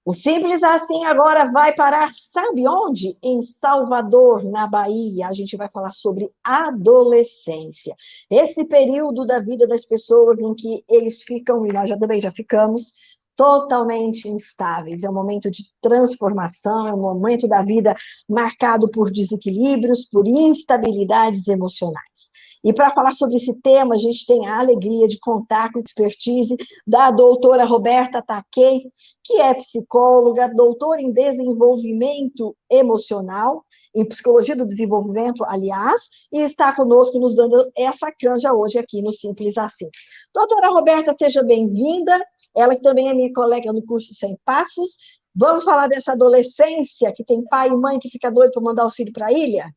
O Simples Assim agora vai parar, sabe onde? Em Salvador, na Bahia. A gente vai falar sobre adolescência. Esse período da vida das pessoas em que eles ficam, e nós já também já ficamos, totalmente instáveis. É um momento de transformação, é um momento da vida marcado por desequilíbrios, por instabilidades emocionais. E para falar sobre esse tema, a gente tem a alegria de contar com a expertise da doutora Roberta Takei, que é psicóloga, doutora em desenvolvimento emocional, em psicologia do desenvolvimento, aliás, e está conosco nos dando essa canja hoje aqui no Simples Assim. Doutora Roberta, seja bem-vinda. Ela que também é minha colega no curso 100 Passos. Vamos falar dessa adolescência que tem pai e mãe que fica doido para mandar o filho para a ilha?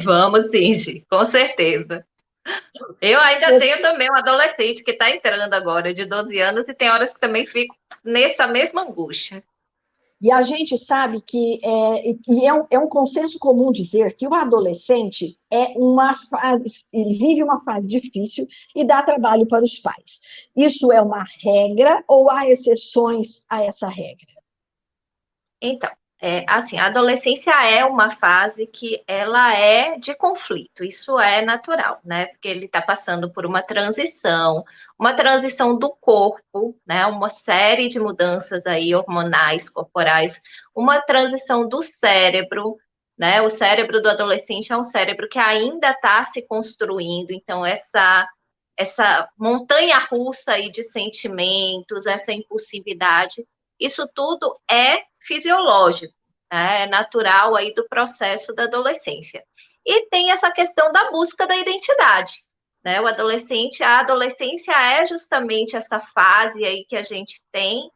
Vamos sim, Gi, com certeza. Eu ainda tenho também um adolescente que está entrando agora, de 12 anos, e tem horas que também fico nessa mesma angústia. E a gente sabe que é um consenso comum dizer que o adolescente ele vive uma fase difícil e dá trabalho para os pais. Isso é uma regra ou há exceções a essa regra? Então, assim, a adolescência é uma fase que ela é de conflito, isso é natural, né? Porque ele está passando por uma transição do corpo, né? Uma série de mudanças aí hormonais, corporais, uma transição do cérebro, né? O cérebro do adolescente é um cérebro que ainda está se construindo, então essa montanha russa aí de sentimentos, essa impulsividade, isso tudo é fisiológico, né? É natural aí do processo da adolescência. E tem essa questão da busca da identidade, né? A adolescência é justamente essa fase aí que a gente tem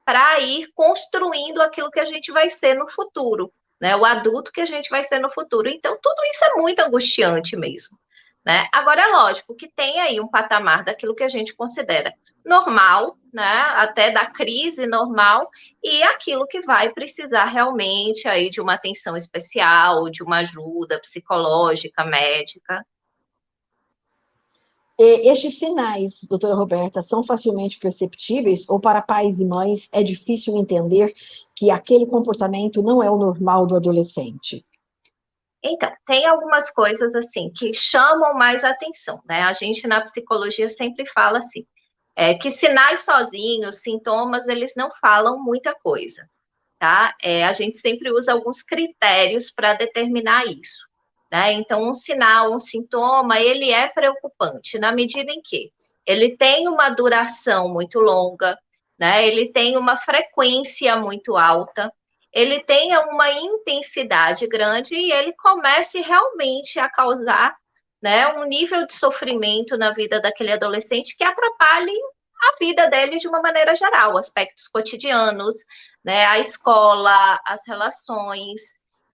para ir construindo aquilo que a gente vai ser no futuro, né? O adulto que a gente vai ser no futuro. Então, tudo isso é muito angustiante mesmo. Né? Agora, é lógico que tem aí um patamar daquilo que a gente considera normal, né? Até da crise normal, e aquilo que vai precisar realmente aí de uma atenção especial, de uma ajuda psicológica, médica. Estes sinais, doutora Roberta, são facilmente perceptíveis ou para pais e mães é difícil entender que aquele comportamento não é o normal do adolescente? Então, tem algumas coisas assim que chamam mais atenção, né? A gente na psicologia sempre fala assim, que sinais sozinhos, sintomas, eles não falam muita coisa, tá? A gente sempre usa alguns critérios para determinar isso, né? Então, um sinal, um sintoma, ele é preocupante na medida em que ele tem uma duração muito longa, né? Ele tem uma frequência muito alta, ele tem uma intensidade grande e ele comece realmente a causar, né, um nível de sofrimento na vida daquele adolescente que atrapalhe a vida dele de uma maneira geral, aspectos cotidianos, né, a escola, as relações.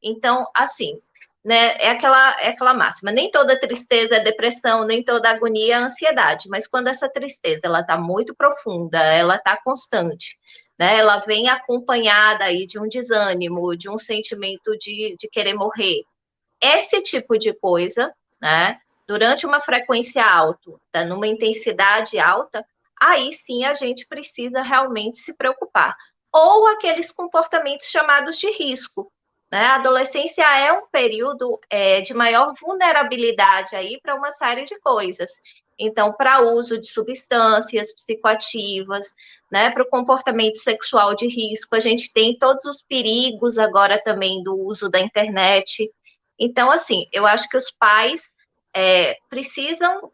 Então, assim, né, é aquela máxima, nem toda tristeza é depressão, nem toda agonia é ansiedade, mas quando essa tristeza ela está muito profunda, ela está constante, né, ela vem acompanhada aí de um desânimo, de um sentimento de querer morrer. Esse tipo de coisa, né, durante uma frequência alta, tá, numa intensidade alta, aí sim a gente precisa realmente se preocupar. Ou aqueles comportamentos chamados de risco. Né? A adolescência é um período de maior vulnerabilidade aí para uma série de coisas. Então, para uso de substâncias psicoativas, né, para o comportamento sexual de risco, a gente tem todos os perigos agora também do uso da internet. Então, assim, eu acho que os pais precisam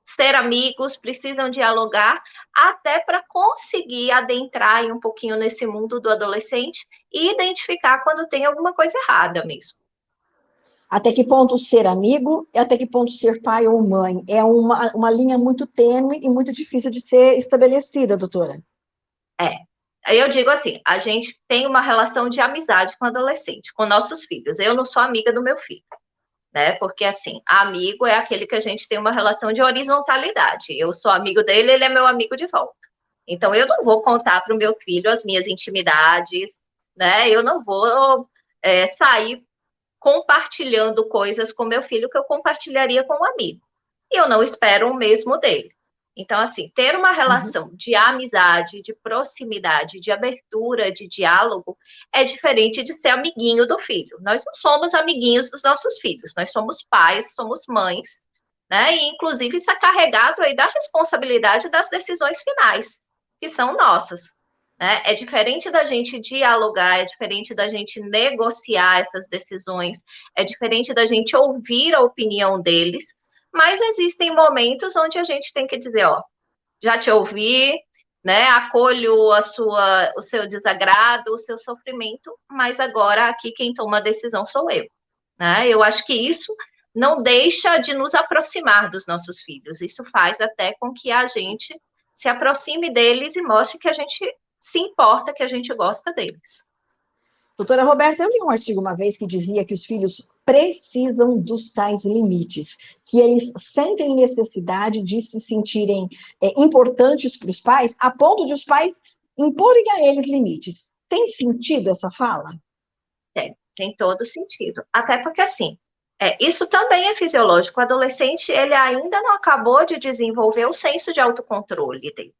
ser amigos, precisam dialogar, até para conseguir adentrar um pouquinho nesse mundo do adolescente e identificar quando tem alguma coisa errada mesmo. Até que ponto ser amigo e até que ponto ser pai ou mãe? É uma linha muito tênue e muito difícil de ser estabelecida, doutora. É. Eu digo assim, a gente tem uma relação de amizade com o adolescente, com nossos filhos. Eu não sou amiga do meu filho, né? Porque assim, amigo é aquele que a gente tem uma relação de horizontalidade. Eu sou amigo dele, ele é meu amigo de volta. Então eu não vou contar para o meu filho as minhas intimidades, né? Eu não vou sair compartilhando coisas com meu filho que eu compartilharia com um amigo. E eu não espero o mesmo dele. Então, assim, ter uma relação de amizade, de proximidade, de abertura, de diálogo, é diferente de ser amiguinho do filho. Nós não somos amiguinhos dos nossos filhos, nós somos pais, somos mães, né? E, inclusive, isso é carregado aí da responsabilidade das decisões finais, que são nossas. Né? É diferente da gente dialogar, é diferente da gente negociar essas decisões, é diferente da gente ouvir a opinião deles, mas existem momentos onde a gente tem que dizer, ó, já te ouvi, né? Acolho o seu desagrado, o seu sofrimento, mas agora aqui quem toma a decisão sou eu. Né? Eu acho que isso não deixa de nos aproximar dos nossos filhos. Isso faz até com que a gente se aproxime deles e mostre que a gente se importa, que a gente gosta deles. Doutora Roberta, eu li um artigo uma vez que dizia que os filhos precisam dos tais limites, que eles sentem necessidade de se sentirem importantes para os pais, a ponto de os pais imporem a eles limites. Tem sentido essa fala? Tem todo sentido. Até porque, assim, isso também é fisiológico. O adolescente, ele ainda não acabou de desenvolver o senso de autocontrole dele,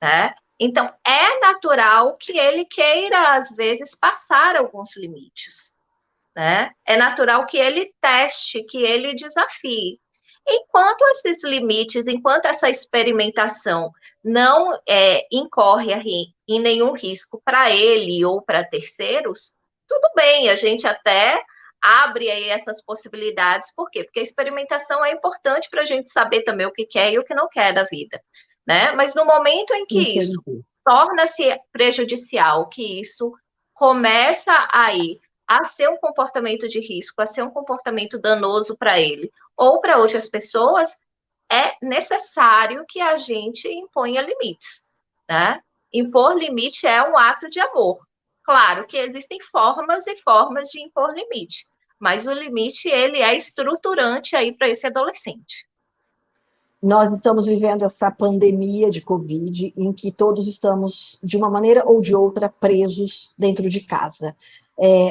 né? Então, é natural que ele queira, às vezes, passar alguns limites, né? É natural que ele teste, que ele desafie. Enquanto esses limites, enquanto essa experimentação não incorre em nenhum risco para ele ou para terceiros, tudo bem, a gente até abre aí essas possibilidades. Por quê? Porque a experimentação é importante para a gente saber também o que quer e o que não quer da vida. Né? Mas no momento em que isso torna-se prejudicial, que isso começa aí a ser um comportamento de risco, a ser um comportamento danoso para ele ou para outras pessoas, é necessário que a gente imponha limites. Né? Impor limite é um ato de amor. Claro que existem formas e formas de impor limite, mas o limite ele é estruturante aí para esse adolescente. Nós estamos vivendo essa pandemia de Covid, em que todos estamos, de uma maneira ou de outra, presos dentro de casa.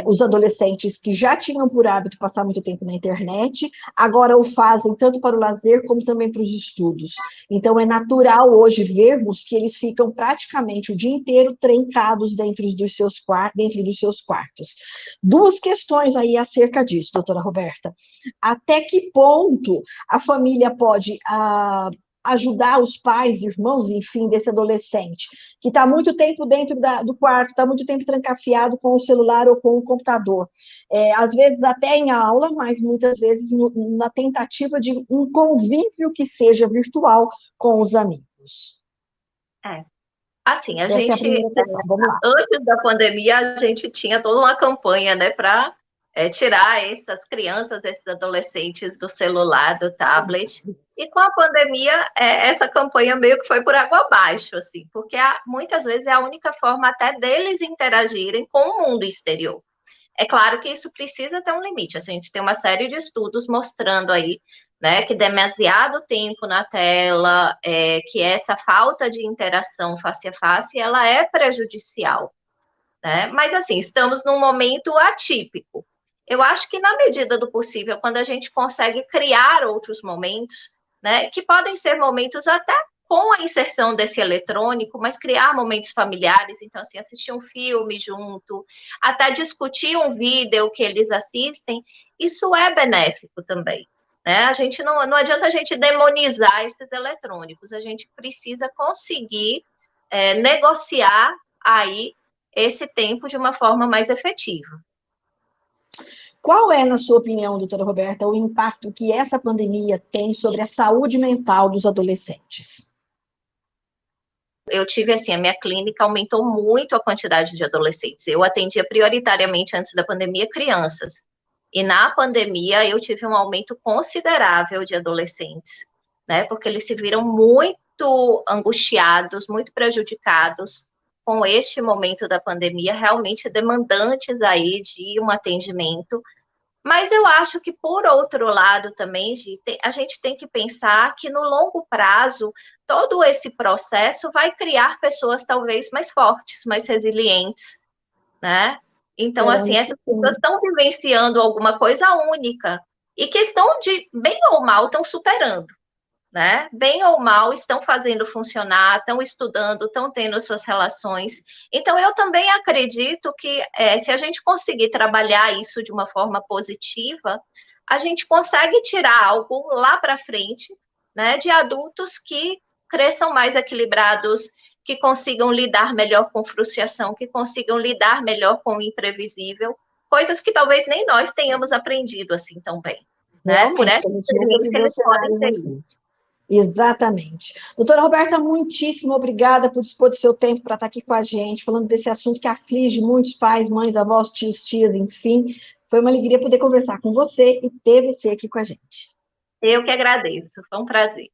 Os adolescentes que já tinham por hábito passar muito tempo na internet, agora o fazem tanto para o lazer como também para os estudos. Então, é natural hoje vermos que eles ficam praticamente o dia inteiro trancados dentro dos seus quartos. Duas questões aí acerca disso, doutora Roberta. Até que ponto a família pode ajudar os pais, irmãos, enfim, desse adolescente, que está muito tempo dentro do quarto, está muito tempo trancafiado com o celular ou com o computador. Às vezes até em aula, mas muitas vezes na tentativa de um convívio que seja virtual com os amigos. Assim, a gente, antes da pandemia, a gente tinha toda uma campanha, né, para tirar essas crianças, esses adolescentes do celular, do tablet. E com a pandemia, essa campanha meio que foi por água abaixo, assim, porque muitas vezes é a única forma até deles interagirem com o mundo exterior. É claro que isso precisa ter um limite. Assim, a gente tem uma série de estudos mostrando aí, né, que demasiado tempo na tela, que essa falta de interação face a face, ela é prejudicial. Né? Mas, assim, estamos num momento atípico. Eu acho que, na medida do possível, quando a gente consegue criar outros momentos, né, que podem ser momentos até com a inserção desse eletrônico, mas criar momentos familiares, então, assim, assistir um filme junto, até discutir um vídeo que eles assistem, isso é benéfico também. Né? A gente não adianta a gente demonizar esses eletrônicos, a gente precisa conseguir negociar aí esse tempo de uma forma mais efetiva. Qual é, na sua opinião, doutora Roberta, o impacto que essa pandemia tem sobre a saúde mental dos adolescentes? Eu tive, assim, a minha clínica aumentou muito a quantidade de adolescentes. Eu atendia prioritariamente, antes da pandemia, crianças. E na pandemia, eu tive um aumento considerável de adolescentes, né? Porque eles se viram muito angustiados, muito prejudicados com este momento da pandemia, realmente demandantes aí de um atendimento. Mas eu acho que, por outro lado, também, Gi, a gente tem que pensar que, no longo prazo, todo esse processo vai criar pessoas talvez mais fortes, mais resilientes, né? Então, assim, essas pessoas estão vivenciando alguma coisa única e que estão, de bem ou mal, estão superando. né? Bem ou mal, estão fazendo funcionar, estão estudando, estão tendo suas relações. Então, eu também acredito que se a gente conseguir trabalhar isso de uma forma positiva, a gente consegue tirar algo lá para frente, né, de adultos que cresçam mais equilibrados, que consigam lidar melhor com frustração, que consigam lidar melhor com o imprevisível, coisas que talvez nem nós tenhamos aprendido assim tão bem, né? Por Realmente, essa que a gente nunca experiência, viveu eles podem cenários ter. assim. Exatamente. Doutora Roberta, muitíssimo obrigada por dispor do seu tempo para estar aqui com a gente, falando desse assunto que aflige muitos pais, mães, avós, tios, tias, enfim. Foi uma alegria poder conversar com você e ter você aqui com a gente. Eu que agradeço, foi um prazer.